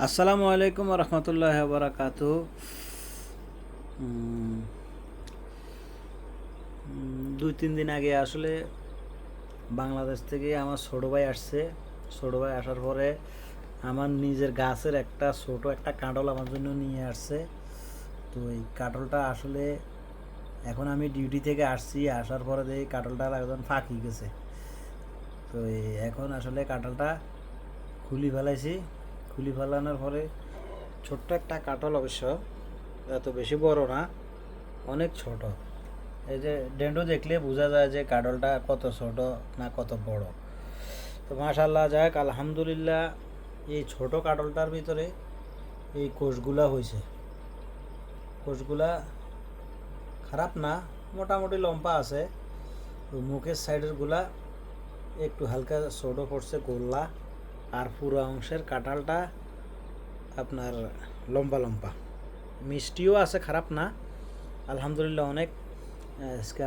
আসসালামু আলাইকুম রহমতুল্লাহ বারাকাতু। দুই তিন দিন আগে আসলে বাংলাদেশ থেকে আমার ছোটো ভাই আসছে। ছোটো ভাই আসার পরে আমার নিজের গাছের একটা কাঁঠাল আমার জন্য নিয়ে আসছে। তো এই কাঁঠালটা আসলে এখন আমি ডিউটি থেকে আসছি, আসার পরে দেখি কাঁঠালটা একদম ফাঁকি গেছে। তো এখন আসলে কাঁঠালটা খুলি ফেলাইছি। খুলি ফেলানোর পরে ছোট্ট একটা কাঁঠাল, অবশ্য এত বেশি বড় না, অনেক ছোট। এই যে ডেন্ডু দেখলে বোঝা যায় যে কাঁঠালটা কত ছোট না কত বড়। তো মাশাল্লাহ, যাক আলহামদুলিল্লাহ, এই ছোট কাঁঠালটার ভিতরে এই কোষগুলা হয়েছে। কোষগুলা খারাপ না, মোটামুটি লম্বা আছে। তো মুখের সাইডের গুলা একটু হালকা ছোটো পড়ছে, গোল্লা। আর পুরো অংশের কাঁঠালটা আপনার লম্বা লম্বা, মিষ্টিও আছে, খারাপ না আলহামদুলিল্লাহ। অনেক আজকে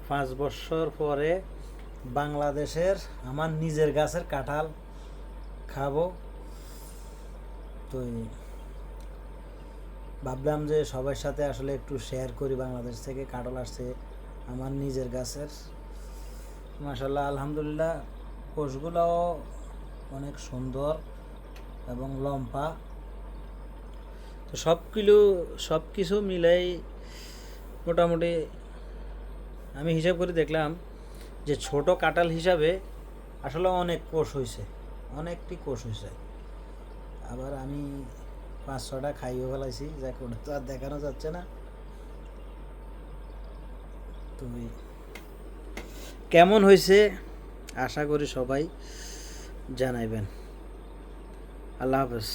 5 বছর পরে বাংলাদেশের আমার নিজের গাছের কাঁঠাল খাবো। তো ভাবলাম যে সবার সাথে আসলে একটু শেয়ার করি, বাংলাদেশ থেকে কাঁঠাল আসছে আমার নিজের গাছের। মাশাল্লাহ আলহামদুলিল্লাহ, কোষগুলোও অনেক সুন্দর এবং লম্বা। তো সব কিছু মিলাই মোটামুটি আমি হিসাব করে দেখলাম যে ছোট কাঁঠাল হিসাবে আসলে অনেক কোষ হয়েছে, অনেকটি কোষ হয়েছে। আবার আমি 5-6টা খাইও ফেলাইছি, যাকে ওটা তো আর দেখানো যাচ্ছে না। তুমি কেমন হয়েছে আশা করি সবাই জানাইবেন। আল্লাহ হাফেজ।